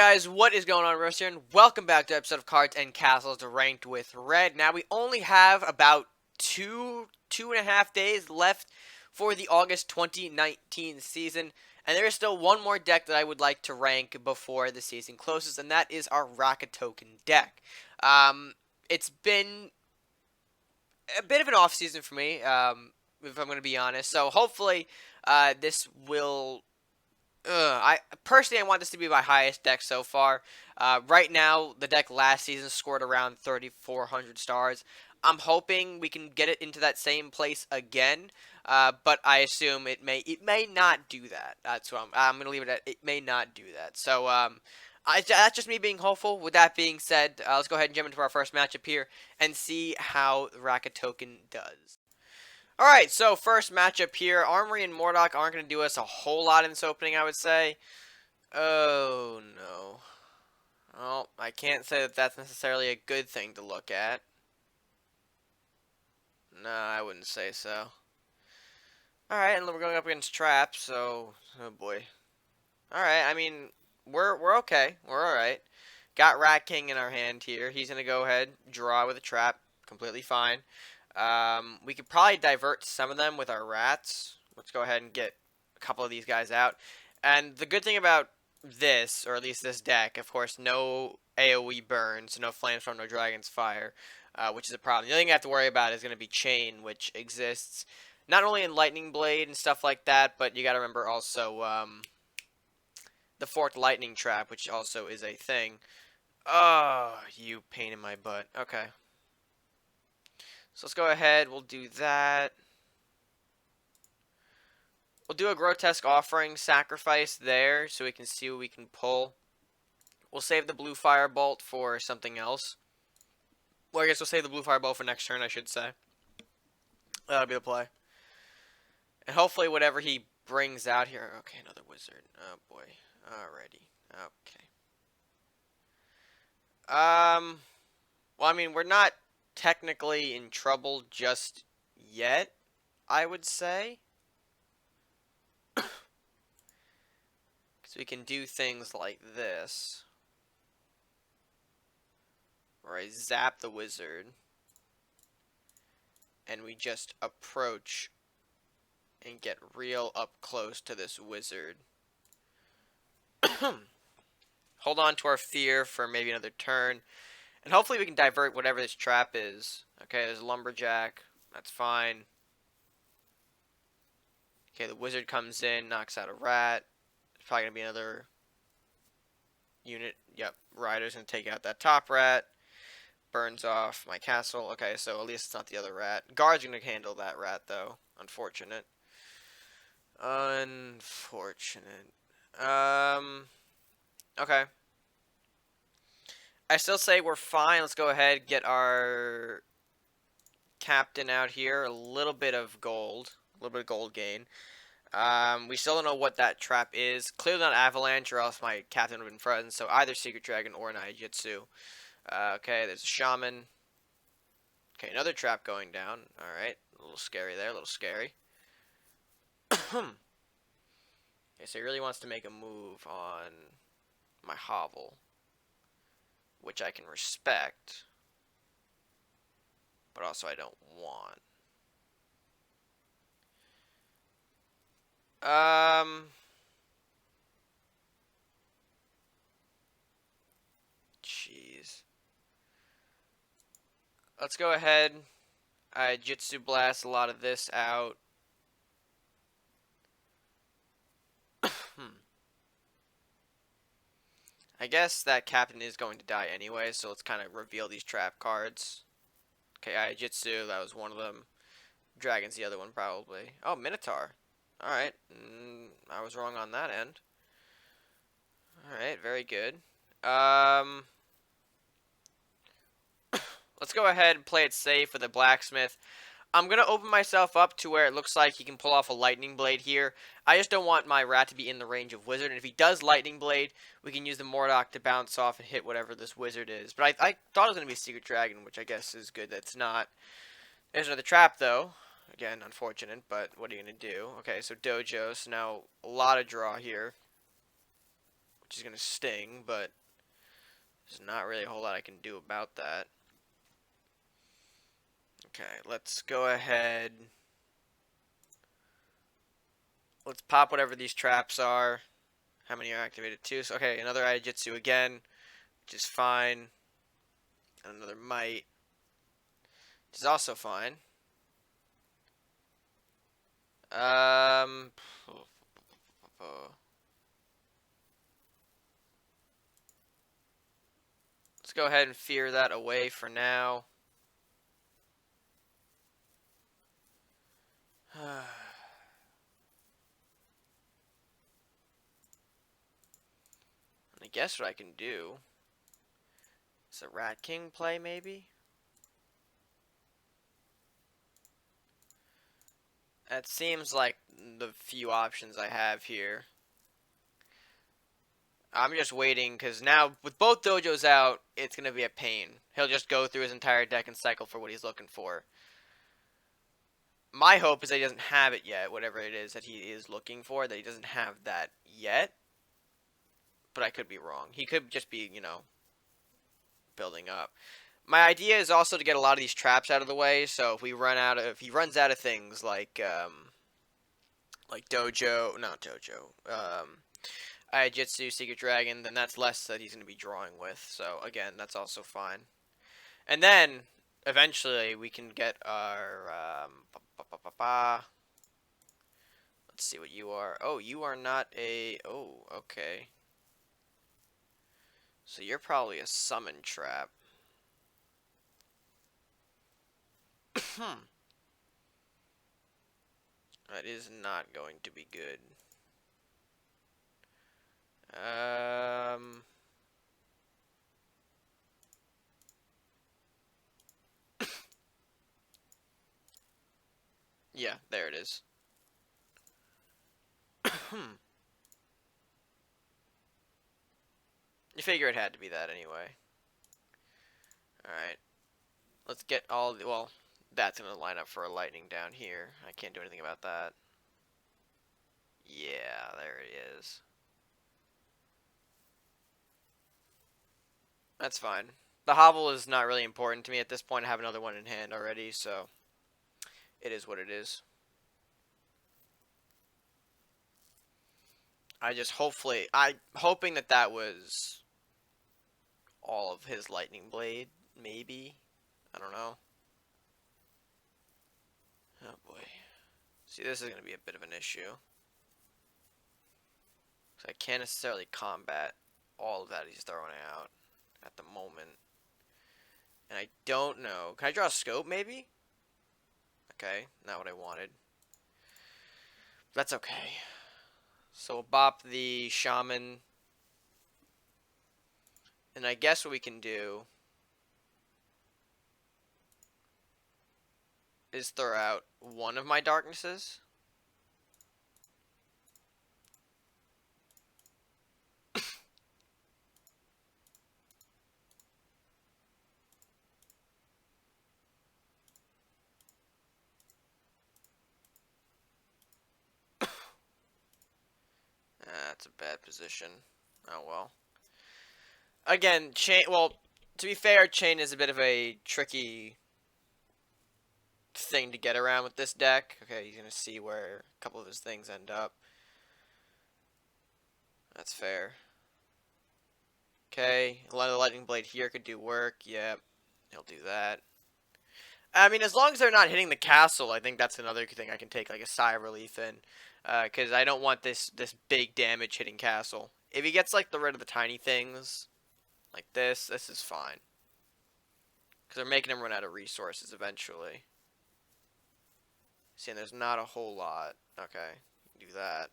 Guys, what is going on? Rose here, and welcome back to episode of Cards and Castles Ranked with Red. Now, we only have about two and a half days left for the August 2019 season, and there is still one more deck that I would like to rank before the season closes, and that is our RakaToken deck. It's been a bit of an off season for me, if I'm going to be honest. So hopefully, this will. I want this to be my highest deck so far. Right now, the deck last season scored around 3,400 stars. I'm hoping we can get it into that same place again, but I assume it may not do that. That's what I'm gonna leave it at. It may not do that. So that's just me being hopeful. With that being said, let's go ahead and jump into our first matchup here and see how RakaToken does. Alright, so first matchup here. Armory and Mordock aren't going to do us a whole lot in this opening, I would say. Oh, no. Well, I can't say that that's necessarily a good thing to look at. No, I wouldn't say so. Alright, and we're going up against Trap, so... Oh, boy. Alright, I mean, we're okay. We're alright. Got Rat King in our hand here. He's going to go ahead, draw with a Trap. Completely fine. We could probably divert some of them with our rats. Let's go ahead and get a couple of these guys out. And the good thing about this, or at least this deck, of course, no AoE burns, no Flamestorm, no Dragon's Fire, which is a problem. The only thing I have to worry about is going to be Chain, which exists not only in Lightning Blade and stuff like that, but you got to remember also the Forked Lightning Trap, which also is a thing. Oh, you pain in my butt. Okay. So let's go ahead, we'll do that. We'll do a Grotesque Offering Sacrifice there so we can see what we can pull. We'll save the Blue Firebolt for something else. Well, I guess we'll save the Blue Firebolt for next turn, I should say. That'll be the play. And hopefully whatever he brings out here... Okay, another Wizard. Oh, boy. Alrighty. Okay. Well, I mean, we're not technically in trouble just yet, I would say. Because we can do things like this. Where I zap the wizard. And we just approach and get real up close to this wizard. Hold on to our fear for maybe another turn. And hopefully we can divert whatever this trap is. Okay, there's a Lumberjack. That's fine. Okay, the wizard comes in, knocks out a rat. There's probably going to be another unit. Yep, Rider's going to take out that top rat. Burns off my castle. Okay, so at least it's not the other rat. Guard's going to handle that rat, though. Unfortunate. Unfortunate. Okay. I still say we're fine. Let's go ahead and get our captain out here. A little bit of gold. A little bit of gold gain. We still don't know what that trap is. Clearly not Avalanche, or else my captain would have been frozen. So either Secret Dragon or Naijutsu. Okay, there's a Shaman. Okay, another trap going down. Alright, a little scary there, a little scary. Okay, so he really wants to make a move on my hovel, which I can respect, but also I don't want. Jeez. Let's go ahead. I Jitsu Blast a lot of this out. I guess that captain is going to die anyway, so let's kind of reveal these trap cards. Okay, I Jitsu, that was one of them. Dragon's the other one, probably. Oh, Minotaur. Alright, I was wrong on that end. Alright, very good. Let's go ahead and play it safe with a Blacksmith. I'm going to open myself up to where it looks like he can pull off a Lightning Blade here. I just don't want my rat to be in the range of Wizard. And if he does Lightning Blade, we can use the Mordock to bounce off and hit whatever this Wizard is. But I thought it was going to be Secret Dragon, which I guess is good that it's not. There's another trap, though. Again, unfortunate, but what are you going to do? Okay, so Dojo. So now a lot of draw here. which is going to sting, but there's not really a whole lot I can do about that. Okay, let's go ahead. Let's pop whatever these traps are. How many are activated? 2. So, okay, another Aijitsu again, which is fine. And another Might, which is also fine. Let's go ahead and fear that away for now. I guess what I can do is a Rat King play, maybe? That seems like the few options I have here. I'm just waiting, because now, with both dojos out, it's going to be a pain. He'll just go through his entire deck and cycle for what he's looking for. My hope is that he doesn't have it yet, whatever it is that he is looking for, that he doesn't have that yet. But I could be wrong. He could just be, you know, building up. My idea is also to get a lot of these traps out of the way, so if he runs out of things like Aijitsu, Secret Dragon, then that's less that he's going to be drawing with. So again, that's also fine. And then eventually we can get our let's see what you are. Oh, you are not a. Oh, okay. So you're probably a summon trap. That is not going to be good. Yeah, there it is. You figure it had to be that anyway. Alright. Let's get all the, well, that's going to line up for a lightning down here. I can't do anything about that. Yeah, there it is. That's fine. The hovel is not really important to me at this point. I have another one in hand already, so it is what it is. I'm hoping that that was all of his lightning blade, maybe. I don't know. Oh boy. See, this is going to be a bit of an issue. So I can't necessarily combat all of that he's throwing out at the moment. And I don't know. Can I draw a scope, maybe? Okay, not what I wanted. That's okay. So we'll bop the shaman. And I guess what we can do is throw out one of my darknesses. That's a bad position. Oh well. Again, chain. Well, to be fair, chain is a bit of a tricky thing to get around with this deck. Okay, he's gonna see where a couple of his things end up. That's fair. Okay, a lot of the lightning blade here could do work. Yep, he'll do that. I mean, as long as they're not hitting the castle, I think that's another thing I can take like a sigh of relief in, because I don't want this big damage hitting castle. If he gets like rid of the tiny things, like this is fine, because they're making him run out of resources eventually. See, and there's not a whole lot. Okay, do that.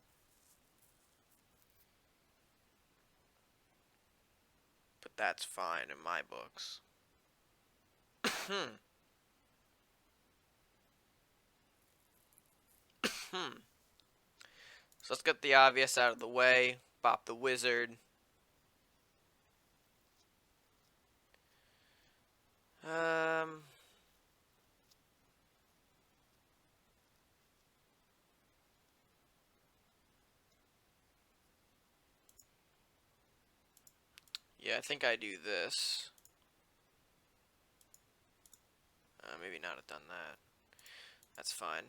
But that's fine in my books. So let's get the obvious out of the way. Bop the wizard. Yeah, I think I do this. Maybe not have done that. That's fine.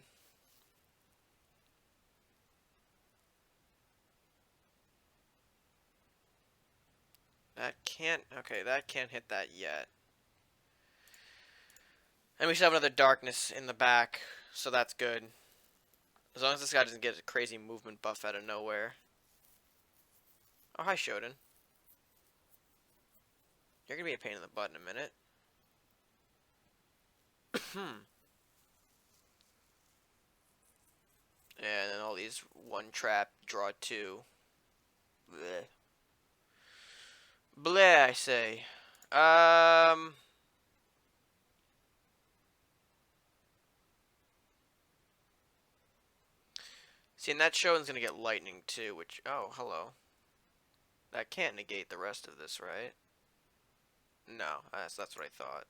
That can't... Okay, that can't hit that yet. And we should have another darkness in the back, so that's good. As long as this guy doesn't get a crazy movement buff out of nowhere. Oh, hi, Shodan. You're gonna be a pain in the butt in a minute. And then all these one trap, draw two. Bleh. Bleh, I say. See, and that Shodan's gonna get lightning too, which... Oh, hello. That can't negate the rest of this, right? No, that's what I thought.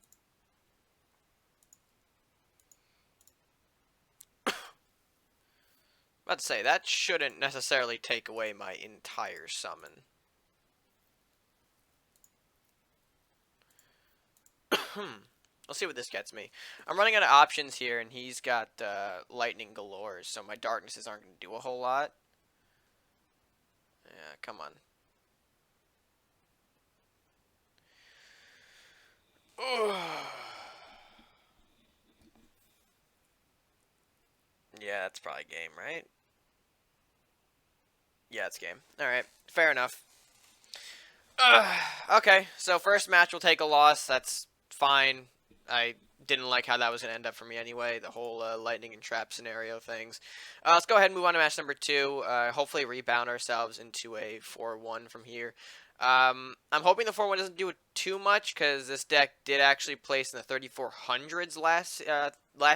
About to say, that shouldn't necessarily take away my entire summon. Let's see what this gets me. I'm running out of options here, and he's got lightning galore, so my darknesses aren't going to do a whole lot. Yeah, come on. Yeah, that's probably game, right? Yeah, it's game. Alright, fair enough. Okay, so first match will take a loss. That's fine. I didn't like how that was going to end up for me anyway, the whole lightning and trap scenario things. Let's go ahead and move on to match number 2. Hopefully rebound ourselves into a 4-1 from here. I'm hoping the 4-1 doesn't do it too much, because this deck did actually place in the 3400s last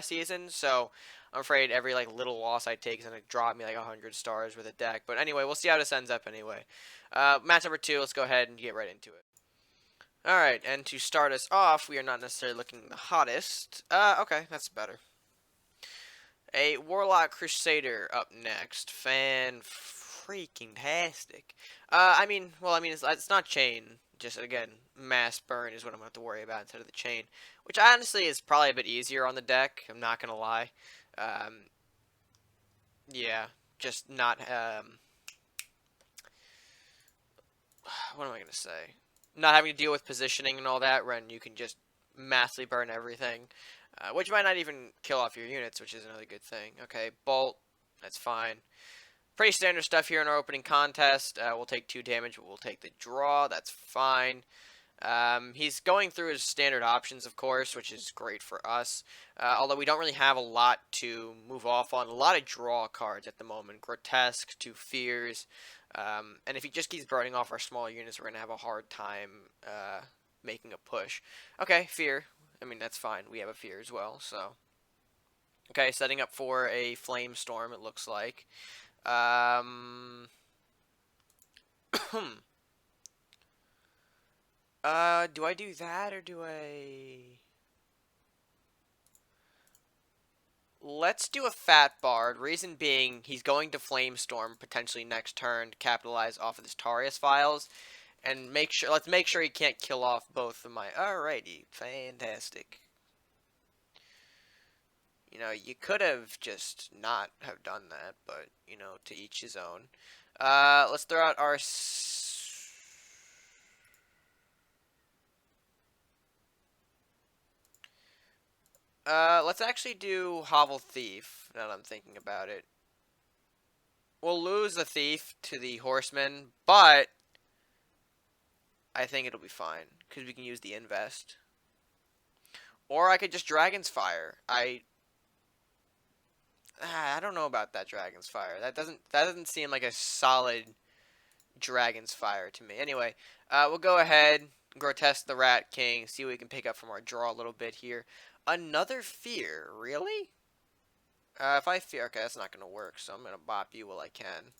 season, so I'm afraid every little loss I take is going to drop me 100 stars with a deck. But anyway, we'll see how this ends up anyway. Match number 2, let's go ahead and get right into it. Alright, and to start us off, we are not necessarily looking the hottest. Okay, that's better. A Warlock Crusader up next. Fan-freaking-tastic. It's not chain. Just, again, mass burn is what I'm going to have to worry about instead of the chain. Which, honestly, is probably a bit easier on the deck. I'm not going to lie. Yeah, just not, what am I going to say? Not having to deal with positioning and all that when you can just massively burn everything. Which might not even kill off your units, which is another good thing. Okay, Bolt, that's fine. Pretty standard stuff here in our opening contest. We'll take 2 damage, but we'll take the draw. That's fine. He's going through his standard options, of course, which is great for us. Although we don't really have a lot to move off on. A lot of draw cards at the moment. Grotesque, 2 Fears. And if he just keeps burning off our small units, we're going to have a hard time making a push. Okay, Fear. I mean, that's fine. We have a Fear as well, so... Okay, setting up for a Flame Storm, it looks like. Do I do that, or do I... Let's do a Fat Bard. Reason being, he's going to Flamestorm potentially next turn to capitalize off of this Tarius Files. And let's make sure he can't kill off both of my... Alrighty, fantastic. You know, you could have just not have done that, but, you know, to each his own. Let's throw out our... let's actually do Hovel Thief, now that I'm thinking about it. We'll lose the Thief to the Horseman, but I think it'll be fine, because we can use the Invest. Or I could just Dragon's Fire. I don't know about that Dragon's Fire. That doesn't seem like a solid Dragon's Fire to me. Anyway, we'll go ahead, Grotesque the Rat King, see what we can pick up from our draw a little bit here. Another Fear, really? If I Fear, okay, that's not going to work, so I'm going to bop you while I can.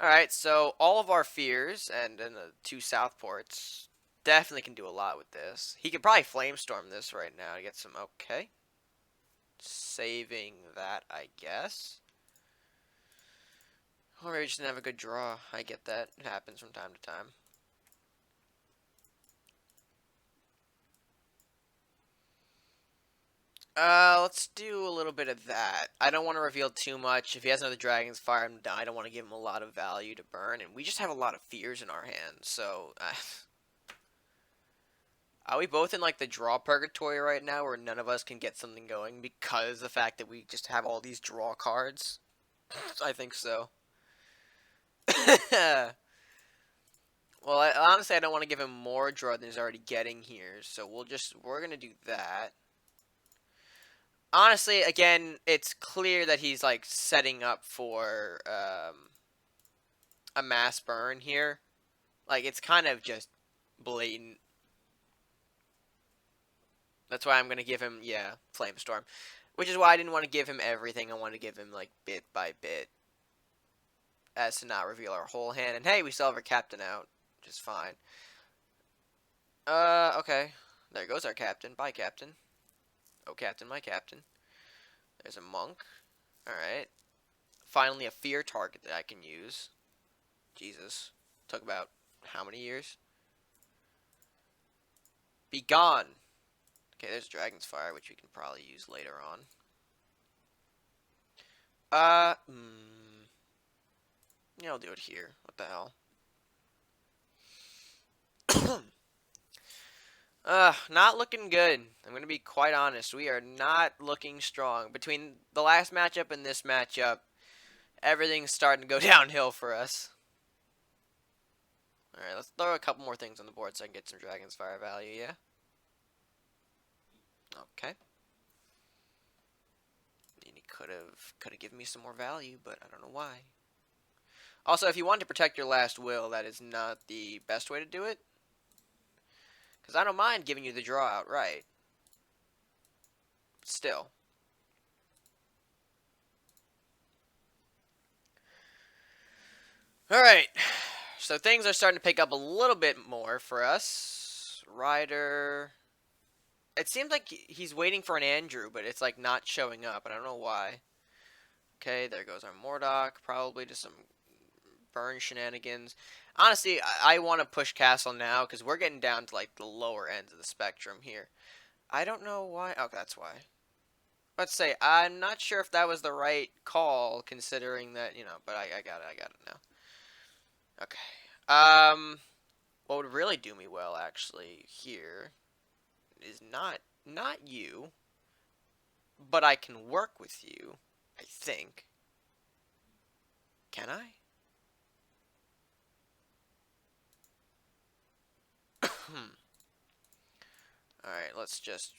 Alright, so all of our Fears, and then the 2 Southports, definitely can do a lot with this. He could probably Flamestorm this right now to get some... Okay. Saving that, I guess. Or maybe just didn't have a good draw. I get that. It happens from time to time. Let's do a little bit of that. I don't want to reveal too much. If he has another Dragon's Fire, I don't want to give him a lot of value to burn. And we just have a lot of fears in our hands, so... are we both in, like, the draw purgatory right now, where none of us can get something going because of the fact that we just have all these draw cards? I think so. Well, honestly, I don't want to give him more draw than he's already getting here, so we're gonna do that. Honestly, again, it's clear that he's, like, setting up for, a mass burn here. Like, it's kind of just blatant. That's why I'm gonna give him, yeah, Flamestorm. Which is why I didn't want to give him everything. I wanted to give him, like, bit by bit, as to not reveal our whole hand. And hey, we still have our captain out, which is fine. Okay. There goes our captain. Bye, captain. Oh, captain, my captain. There's a monk. Alright. Finally, a fear target that I can use. Jesus. Took about how many years? Be gone! Okay, there's Dragon's Fire, which we can probably use later on. Yeah, I'll do it here. What the hell? Not looking good. I'm going to be quite honest. We are not looking strong. Between the last matchup and this matchup, everything's starting to go downhill for us. Alright, let's throw a couple more things on the board so I can get some Dragon's Fire value, yeah? Okay. And he could have given me some more value, but I don't know why. Also, if you want to protect your last will, that is not the best way to do it. Because I don't mind giving you the draw outright. Still. Alright. So things are starting to pick up a little bit more for us. Ryder. It seems like he's waiting for an Andrew, but it's like not showing up. I don't know why. Okay, there goes our Mordok. Probably just some burn shenanigans. Honestly, I want to push Castle now because we're getting down to like the lower ends of the spectrum here. I don't know why. Oh, that's why. Let's say I'm not sure if that was the right call, considering that, you know. But I got it now. Okay. What would really do me well actually here is not you, but I can work with you. I think. Can I? Alright, let's just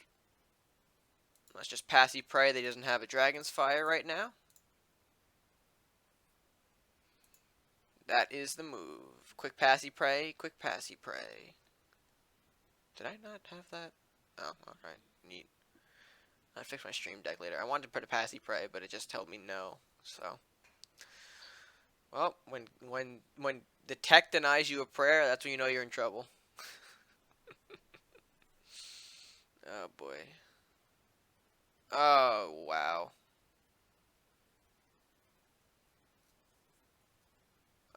passy pray that he doesn't have a Dragon's Fire right now. That is the move. Quick passy pray, quick passy pray. Did I not have that? Oh, alright. Neat. I'll fix my stream deck later. I wanted to put a passy pray, but it just told me no. So, well, when the tech denies you a prayer, that's when you know you're in trouble. Oh boy. Oh wow.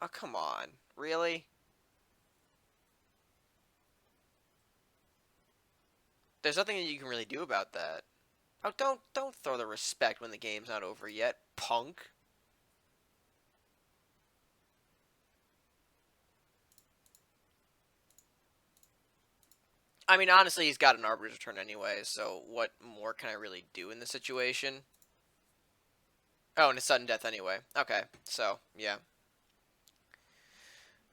Oh come on. Really? There's nothing that you can really do about that. Oh, don't throw the respect when the game's not over yet, punk. I mean, honestly, he's got an Arbiter's Return anyway, so what more can I really do in this situation? Oh, and it's sudden death anyway. Okay, so, yeah.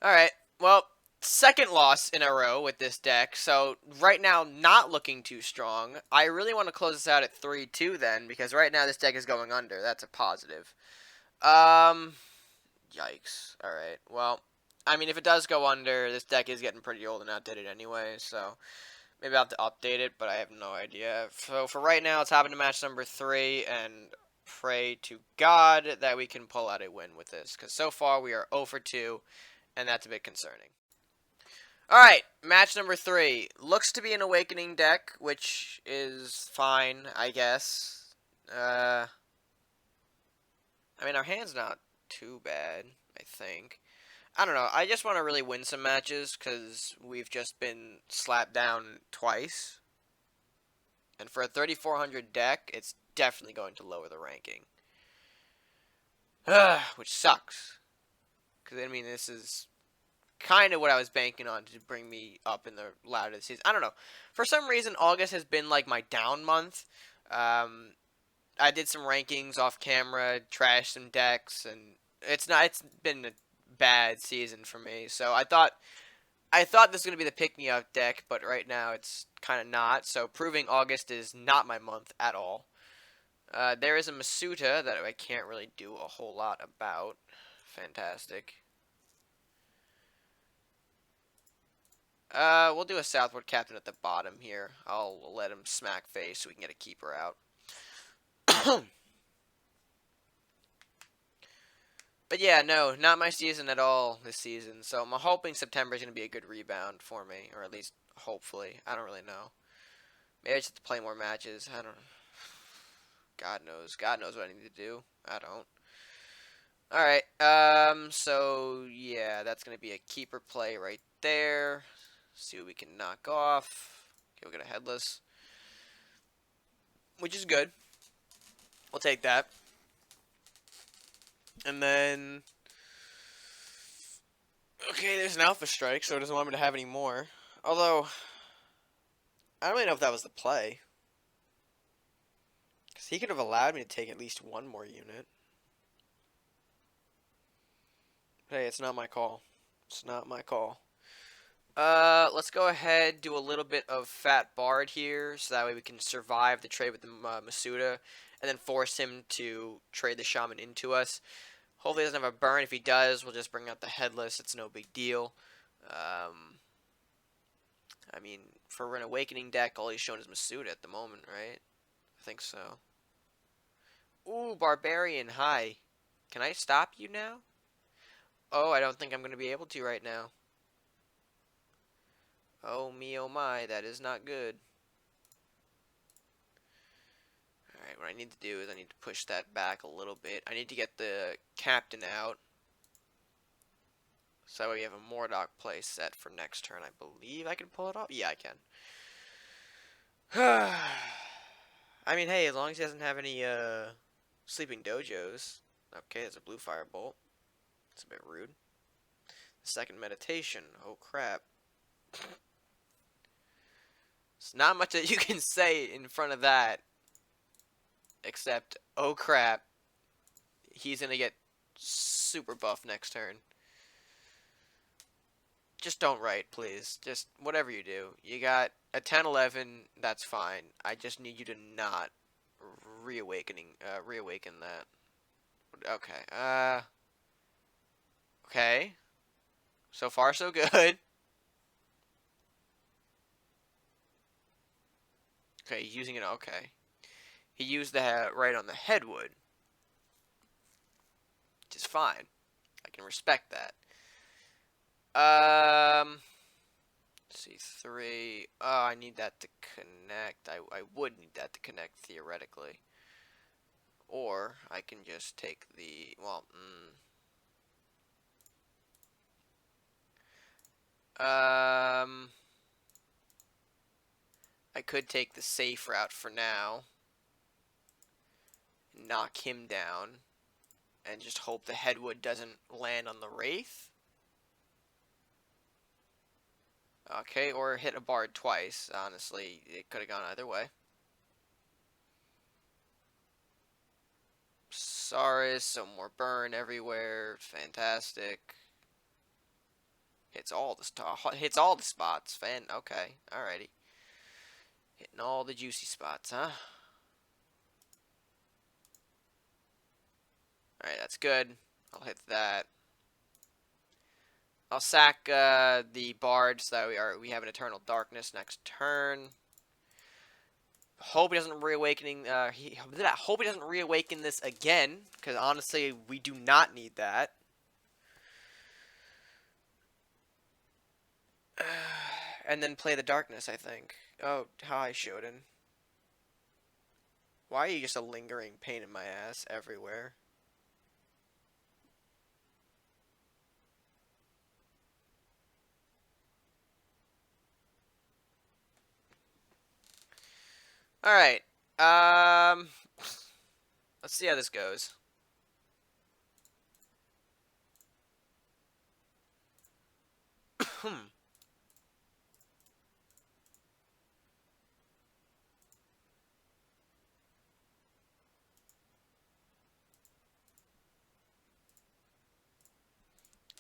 Alright, well, second loss in a row with this deck, so right now, not looking too strong. I really want to close this out at 3-2 then, because right now this deck is going under. That's a positive. Yikes. Alright, well, I mean, if it does go under, this deck is getting pretty old and outdated anyway, so maybe I'll have to update it, but I have no idea. So for right now, let's hop into match number 3 and pray to God that we can pull out a win with this, because so far we are 0 for 2, and that's a bit concerning. Alright, match number 3. Looks to be an Awakening deck, which is fine, I guess. I mean, our hand's not too bad. I think. I don't know. I just want to really win some matches because we've just been slapped down twice. And for a 3400 deck, it's definitely going to lower the ranking. Which sucks. Because, I mean, this is kind of what I was banking on to bring me up in the latter of the season. I don't know. For some reason, August has been like my down month. I did some rankings off camera, trashed some decks, and it's been a bad season for me. So I thought this was gonna be the pick me up deck, but right now it's kind of not. So proving August is not my month at all. There is a Masuta that I can't really do a whole lot about. Fantastic. We'll do a Southward Captain at the bottom here. I'll let him smack face so we can get a keeper out. But yeah, no, not my season at all this season. So I'm hoping September is going to be a good rebound for me, or at least hopefully. I don't really know. Maybe I just have to play more matches. I don't. God knows. God knows what I need to do. I don't. All right. So yeah, that's going to be a keeper play right there. See what we can knock off. Okay, we'll get a headless, which is good. We'll take that. And then, okay, there's an Alpha Strike, so it doesn't want me to have any more. Although, I don't really know if that was the play. Because he could have allowed me to take at least one more unit. Hey, it's not my call. It's not my call. Let's go ahead, do a little bit of Fat Bard here, so that way we can survive the trade with the Masuda, and then force him to trade the Shaman into us. Hopefully he doesn't have a burn. If he does, we'll just bring out the Headless. It's no big deal. I mean, for an Awakening deck, all he's shown is Masuda at the moment, right? I think so. Ooh, Barbarian, hi. Can I stop you now? Oh, I don't think I'm going to be able to right now. Oh me, oh my, that is not good. Alright, what I need to do is I need to push that back a little bit. I need to get the captain out. So that way we have a Mordock play set for next turn. I believe I can pull it off. Yeah, I can. I mean, hey, as long as he doesn't have any sleeping dojos. Okay, there's a blue firebolt. It's a bit rude. The second meditation. Oh crap. There's not much that you can say in front of that. Except, oh crap. He's gonna get super buff next turn. Just don't write, please. Just whatever you do. You got a 10-11, that's fine. I just need you to not reawaken that. Okay. Okay. So far, so good. Okay, he's using it. Okay. He used that right on the headwood. Which is fine. I can respect that. C3. Oh, I need that to connect. I would need that to connect theoretically. Or I can just take the, well, I could take the safe route for now. Knock him down. And just hope the headwood doesn't land on the Wraith. Okay, or hit a bard twice. Honestly, it could have gone either way. Saris, some more burn everywhere. Fantastic. Hits all the spots. Okay, alrighty. Hitting all the juicy spots, huh? Alright, that's good. I'll hit that. I'll sack the bard so that we have an Eternal Darkness next turn. Hope he doesn't hope he doesn't reawaken this again, because honestly, we do not need that. And then play the darkness, I think. Oh, hi, Shodan. Why are you just a lingering pain in my ass everywhere? Alright. Um, let's see how this goes.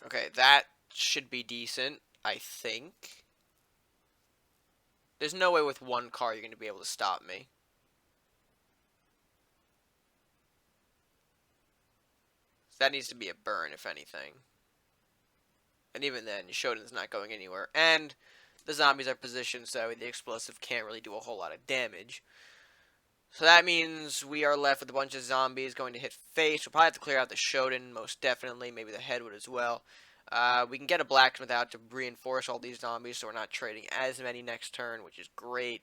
Okay, that should be decent, I think. There's no way with one car you're going to be able to stop me. That needs to be a burn, if anything. And even then, Shodan's not going anywhere. And the zombies are positioned so the explosive can't really do a whole lot of damage. So that means we are left with a bunch of zombies going to hit face. We'll probably have to clear out the Shodan, most definitely. Maybe the Headwood as well. We can get a blacksmith out to reinforce all these zombies so we're not trading as many next turn, which is great.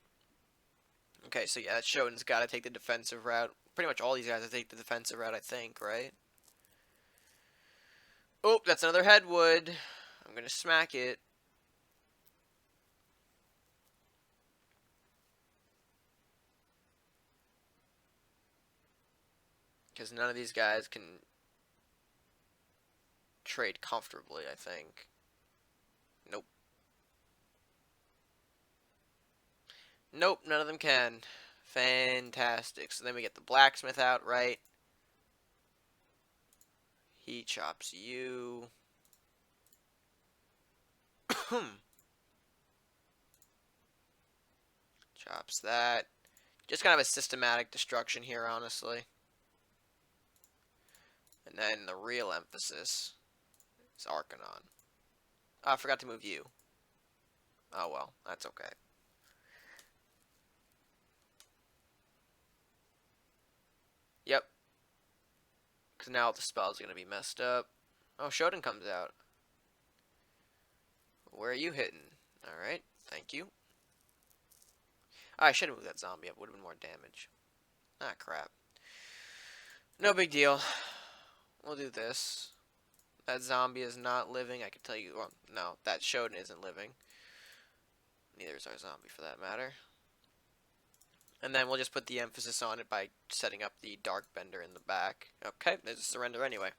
Okay, so yeah, that Shodan's got to take the defensive route. Pretty much all these guys have to take the defensive route, I think, right? Oh, that's another Headwood. I'm going to smack it. Because none of these guys can trade comfortably, I think. Nope. Nope, none of them can. Fantastic. So then we get the blacksmith out, right? He chops you. Chops that. Just kind of a systematic destruction here, honestly. And then the real emphasis is Arcanon. Oh, I forgot to move you. Oh well, that's okay. Yep. Because now the spell's going to be messed up. Oh, Shodan comes out. Where are you hitting? Alright, thank you. Oh, I should have moved that zombie up. Would have been more damage. Ah, crap. No big deal. We'll do this. That zombie is not living. I can tell you. Well, no, that Shodan isn't living. Neither is our zombie, for that matter. And then we'll just put the emphasis on it by setting up the Dark Bender in the back. Okay, there's a surrender anyway.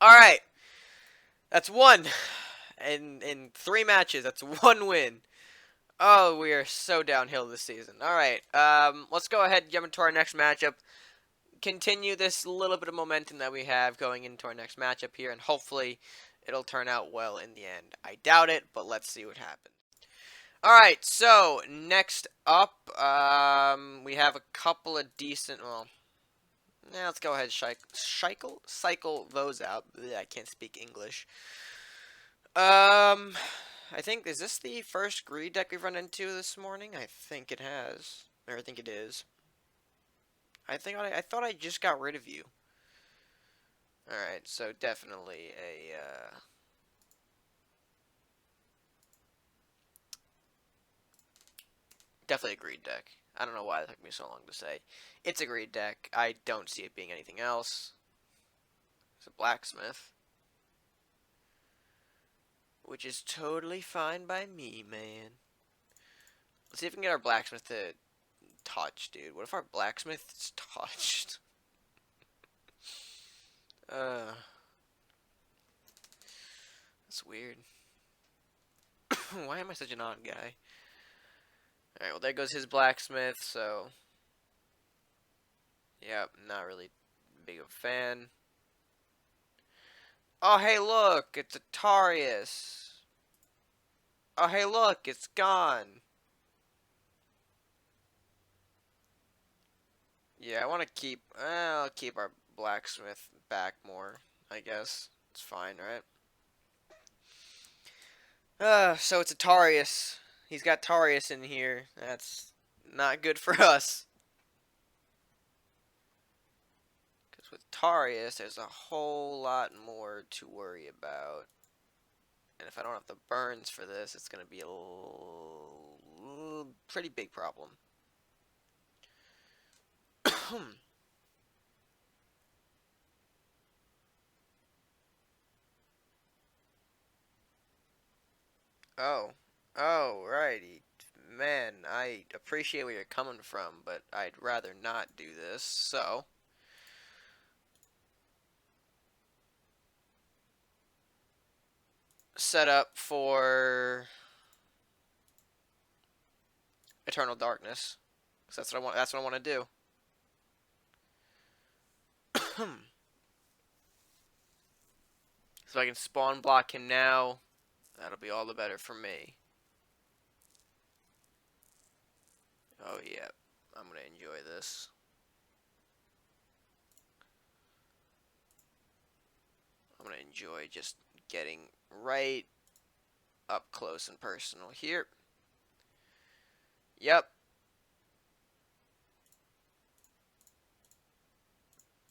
Alright. That's one. In 3 matches, that's 1 win. Oh, we are so downhill this season. Alright, let's go ahead and jump into our next matchup. Continue this little bit of momentum that we have going into our next matchup here, and hopefully it'll turn out well in the end. I doubt it, but let's see what happens. Alright, so next up, we have a couple of decent, well, yeah, let's go ahead and cycle those out. Blech, I can't speak English. I think, is this the first greed deck we've run into this morning? I think it has. Or I think it is. I thought I just got rid of you. Alright, so definitely definitely a greed deck. I don't know why it took me so long to say. It's a greed deck. I don't see it being anything else. It's a blacksmith. Which is totally fine by me, man. Let's see if we can get our blacksmith to touch, dude. What if our blacksmith is touched? That's weird. Why am I such an odd guy? Alright, well there goes his blacksmith, so... Yep, not really big of a fan. Oh, hey, look! It's Atarius! Oh, hey, look! It's gone! Yeah, I want to keep... I'll keep our blacksmith back more, I guess. It's fine, right? So it's Atarius. He's got Tarius in here. That's not good for us. Because with Tarius, there's a whole lot more to worry about. And if I don't have the burns for this, it's going to be a pretty big problem. Oh. Oh, right. He man, I appreciate where you're coming from, but I'd rather not do this, so... Set up for... Eternal Darkness. Because that's what I want to do. So I can spawn block him now. That'll be all the better for me. Oh, yeah. I'm going to enjoy this. I'm going to enjoy just getting right up close and personal here. Yep.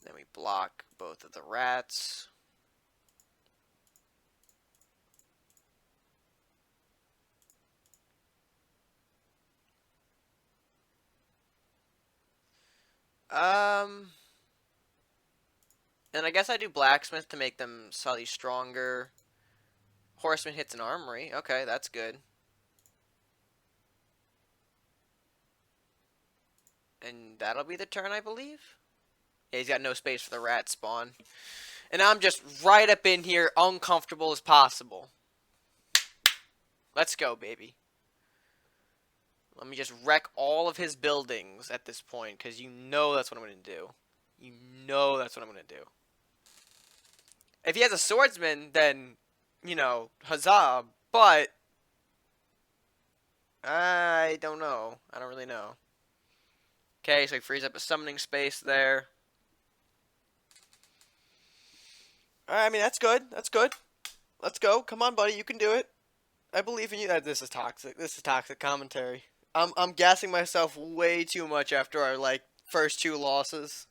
Then we block both of the rats. And I guess I do blacksmith to make them slightly stronger. Horseman hits an armory. Okay, that's good. And that'll be the turn, I believe. Yeah, he's got no space for the rat spawn. And I'm just right up in here, uncomfortable as possible. Let's go, baby. Let me just wreck all of his buildings at this point, because you know that's what I'm going to do. You know that's what I'm going to do. If he has a swordsman, then, you know, huzzah. But, I don't know. I don't really know. Okay, so he frees up a summoning space there. I mean, that's good. That's good. Let's go. Come on, buddy. You can do it. I believe in you. This is toxic. This is toxic commentary. I'm gassing myself way too much after our, like, first two losses.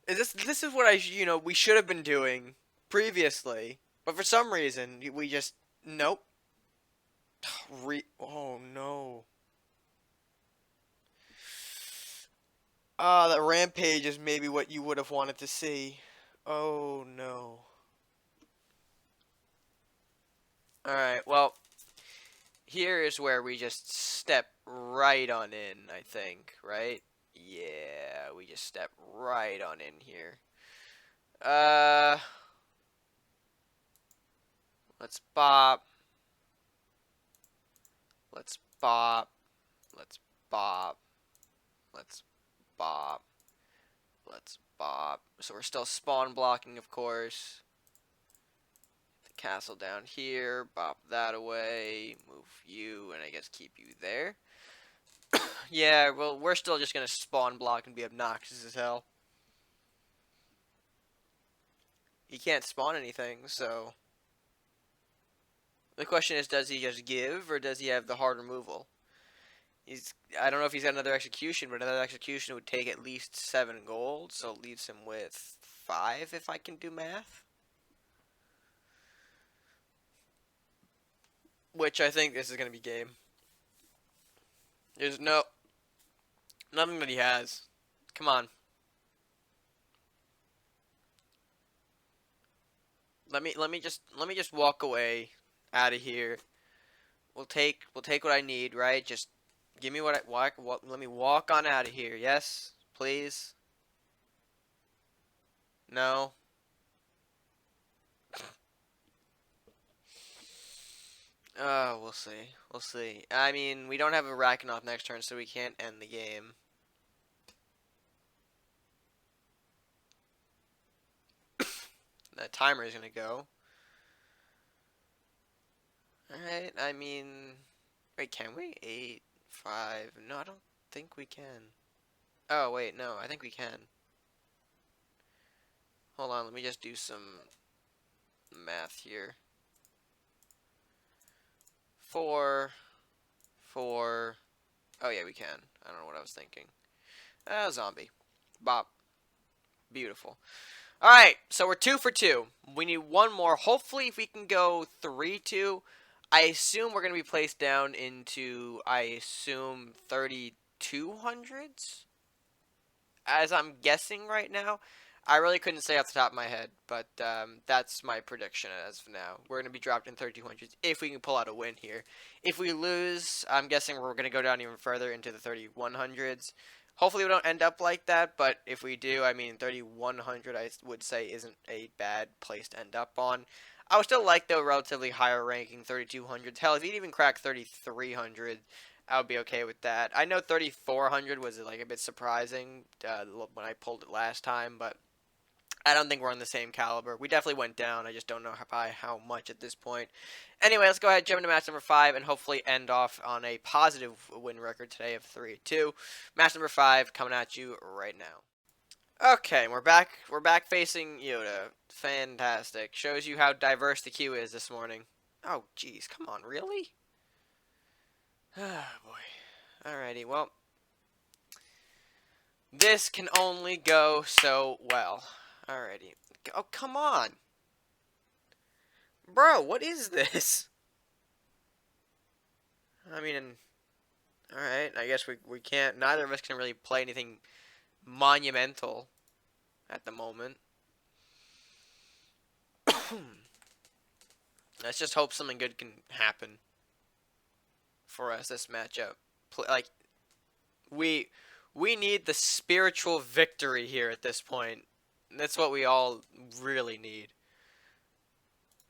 This is what we should have been doing previously. But for some reason, we just... Nope. Oh, no. That rampage is maybe what you would have wanted to see. Oh, no. Alright, well, here is where we just step right on in, I think, right? Yeah, we just step right on in here. Let's bop. Let's bop. Let's bop. Let's bop. Let's bop. So we're still spawn blocking, of course. The castle down here. Bop that away. Move you, and I guess keep you there. Yeah, well, we're still just gonna spawn block and be obnoxious as hell. He can't spawn anything, so... The question is, does he just give, or does he have the hard removal? I don't know if he's got another execution, but another execution would take at least 7 gold, so it leaves him with 5 if I can do math. Which I think this is going to be game. There's nothing that he has. Come on. Let me just walk away out of here. We'll take what I need, right? Just give me what let me walk on out of here. Yes, please. No. We'll see. We'll see. I mean, we don't have a RakaToken next turn, so we can't end the game. That timer is gonna go. Alright, I mean... Wait, can we? 8, 5... No, I don't think we can. Oh, wait, no, I think we can. Hold on, let me just do some math here. 4... Oh, yeah, we can. I don't know what I was thinking. Zombie. Bop. Beautiful. Alright, so we're 2 for 2. We need one more. Hopefully, if we can go 3-2... I assume we're going to be placed down into, 3200s? As I'm guessing right now. I really couldn't say off the top of my head, but that's my prediction as of now. We're going to be dropped in 3200s if we can pull out a win here. If we lose, I'm guessing we're going to go down even further into the 3100s. Hopefully we don't end up like that, but if we do, I mean, 3100 I would say isn't a bad place to end up on. I would still like, though, relatively higher ranking 3200s. Hell, if you'd even crack 3300, I would be okay with that. I know 3400 was like a bit surprising when I pulled it last time, but I don't think we're on the same caliber. We definitely went down. I just don't know by how much at this point. Anyway, let's go ahead, jump into match number 5, and hopefully end off on a positive win record today of 3-2. Match number 5 coming at you right now. Okay, we're back. We're back facing Yoda. Fantastic. Shows you how diverse the queue is this morning. Oh, jeez. Come on, really? Ah, boy. Alrighty, well. This can only go so well. Alrighty. Oh, come on. Bro, what is this? I mean, alright, I guess we can't, neither of us can really play anything monumental at the moment. Let's just hope something good can happen for us this matchup. Like, we need the spiritual victory here at this point. That's what we all really need.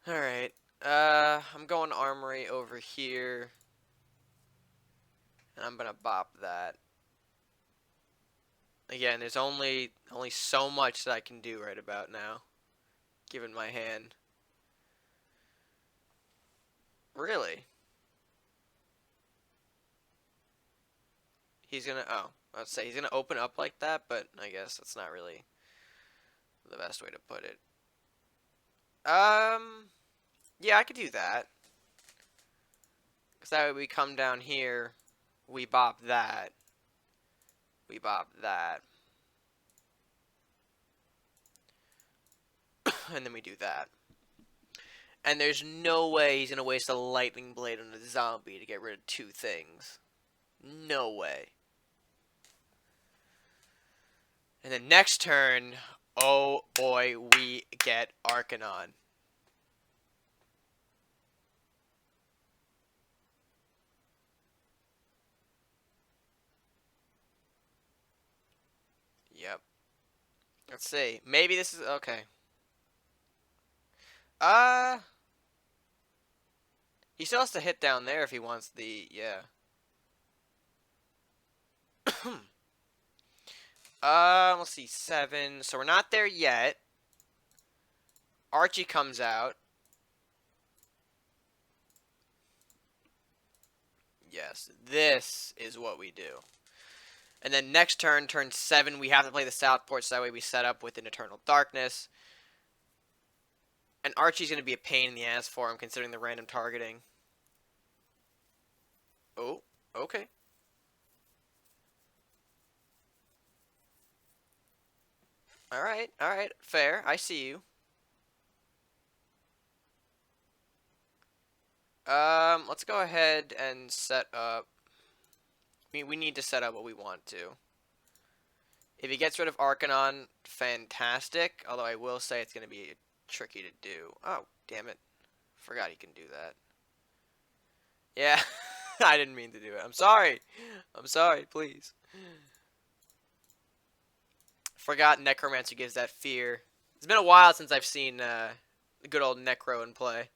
Alright. I'm going Armory over here. And I'm gonna bop that. Again, there's only so much that I can do right about now. Given my hand. Really? He's gonna, oh, I'd say he's gonna open up like that, but I guess that's not really the best way to put it. Yeah, I could do that. Because that way we come down here, we bop that, we bop that, and then we do that. And there's no way he's gonna waste a lightning blade on a zombie to get rid of 2 things. No way. And then next turn, oh boy, we get Arcanon. Yep. Let's see. Maybe this is okay. He still has to hit down there if he wants the, yeah. Let's see, 7. So we're not there yet. Archie comes out. Yes, this is what we do. And then next turn, turn 7, we have to play the Southport, so that way we set up with an Eternal Darkness. And Archie's going to be a pain in the ass for him, considering the random targeting. Oh, okay. Alright, fair. I see you. Let's go ahead and set up. We need to set up what we want to. If he gets rid of Arcanon, fantastic. Although I will say it's going to be tricky to do. Oh, damn it. Forgot he can do that. Yeah, I didn't mean to do it. I'm sorry. I'm sorry, please. Forgot Necromancer gives that fear. It's been a while since I've seen the good old Necro in play.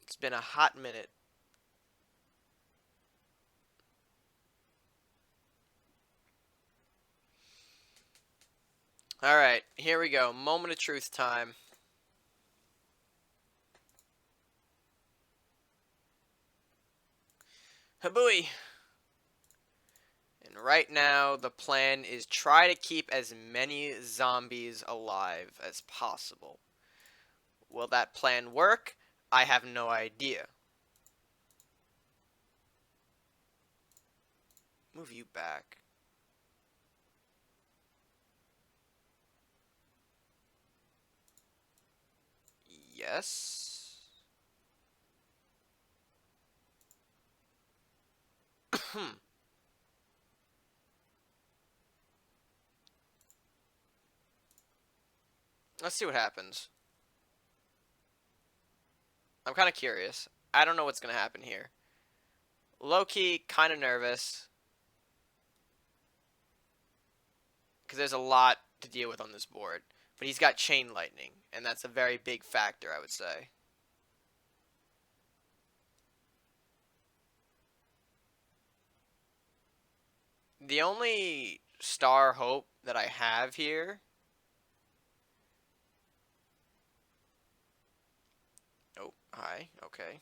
It's been a hot minute. Alright, here we go. Moment of truth time. Habooey! And right now, the plan is try to keep as many zombies alive as possible. Will that plan work? I have no idea. Move you back. Yes. Let's see what happens. I'm kind of curious. I don't know what's going to happen here. Low-key, kind of nervous. Because there's a lot to deal with on this board. But he's got Chain Lightning, and that's a very big factor, I would say. The only star hope that I have here... Oh, hi, okay.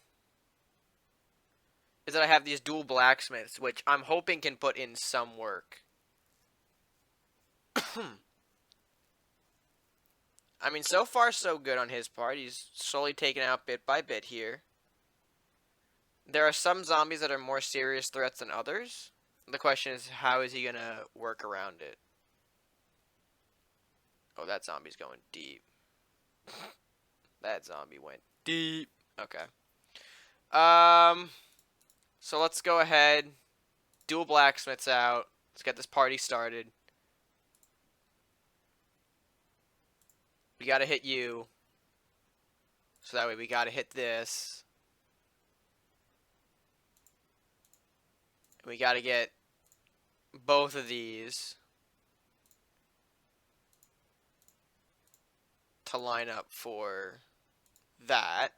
Is that I have these dual blacksmiths, which I'm hoping can put in some work. I mean, so far so good on his part. He's slowly taken out bit by bit here. There are some zombies that are more serious threats than others. The question is, how is he going to work around it? Oh, that zombie's going deep. That zombie went deep. Okay. So let's go ahead. Dual blacksmiths out. Let's get this party started. We gotta hit you. So that way we gotta hit this. And we gotta get both of these to line up for that.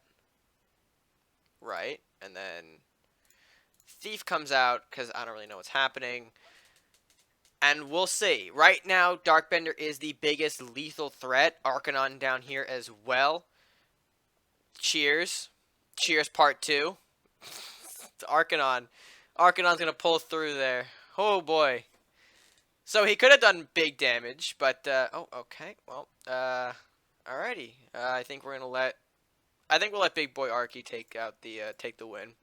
Right? And then Thief comes out because I don't really know what's happening. And we'll see. Right now, Darkbender is the biggest lethal threat. Arcanon down here as well. Cheers. Cheers part 2. It's Arcanon. Arcanon's going to pull through there. Oh, boy. So he could have done big damage, but, oh, okay. Well, alrighty. I think we're going to let... I think we'll let Big Boy Arky take out the, take the win.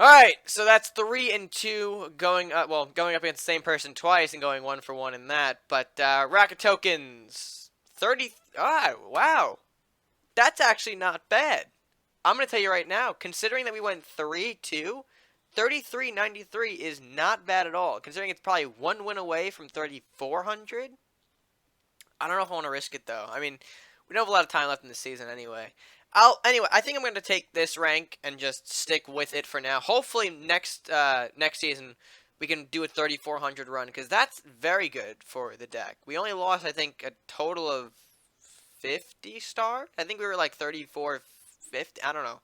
Alright, so that's 3 and 2 going up, well, going up against the same person twice and going 1 for 1 in that. But, RakaTokens, 30, wow. That's actually not bad. I'm going to tell you right now, considering that we went 3-2, 33.93 is not bad at all. Considering it's probably 1 win away from 3,400. I don't know if I want to risk it, though. I mean, we don't have a lot of time left in the season anyway. Anyway, I think I'm going to take this rank and just stick with it for now. Hopefully next season we can do a 3,400 run, because that's very good for the deck. We only lost, I think, a total of 50 star. I think we were like 3450. I don't know.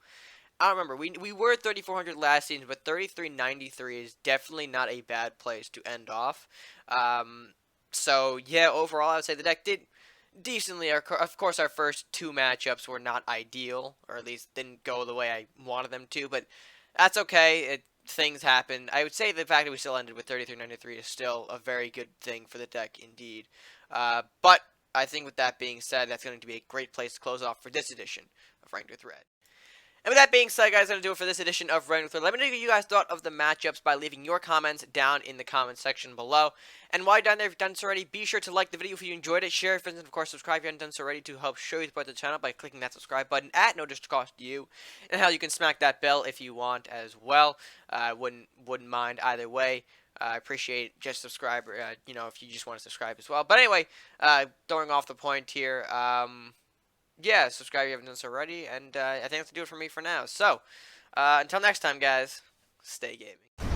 I don't remember. We were 3,400 last season, but 33.93 is definitely not a bad place to end off. So yeah, overall I would say the deck did decently. Of course, our first 2 matchups were not ideal, or at least didn't go the way I wanted them to, but that's okay. Things happen. I would say the fact that we still ended with 33.93 is still a very good thing for the deck indeed. But I think with that being said, that's going to be a great place to close off for this edition of Ranked with Red. And with that being said, guys, I'm going to do it for this edition of Ranked with Red. Let me know what you guys thought of the matchups by leaving your comments down in the comment section below. And while you're down there, if you've done so already, be sure to like the video if you enjoyed it, share it, friends, and of course, subscribe if you haven't done so already to help show you support the channel by clicking that subscribe button at no additional cost to you. And hell, you can smack that bell if you want as well. I wouldn't mind either way. I appreciate just subscribe, you know, if you just want to subscribe as well. But anyway, throwing off the point here, yeah, subscribe if you haven't done so already, and I think that's going to do it for me for now. So, until next time, guys, stay gaming.